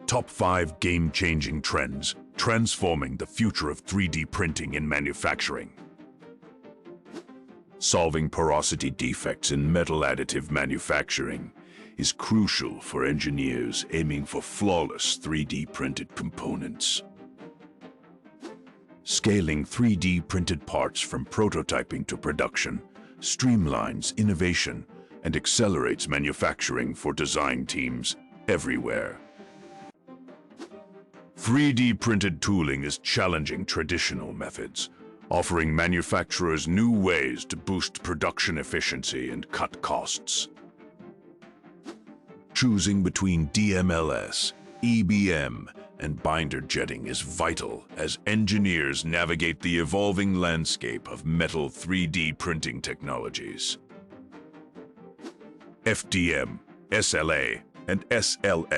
Top 5 game-changing trends transforming the future of 3D printing in manufacturing. Solving porosity defects in metal additive manufacturing is crucial for engineers aiming for flawless 3D printed components. Scaling 3D printed parts from prototyping to production streamlines innovation and accelerates manufacturing for design teams everywhere. 3D printed tooling is challenging traditional methods, offering manufacturers new ways to boost production efficiency and cut costs. Choosing between DMLS, EBM, and binder jetting is vital as engineers navigate the evolving landscape of metal 3D printing technologies. FDM, SLA, and SLS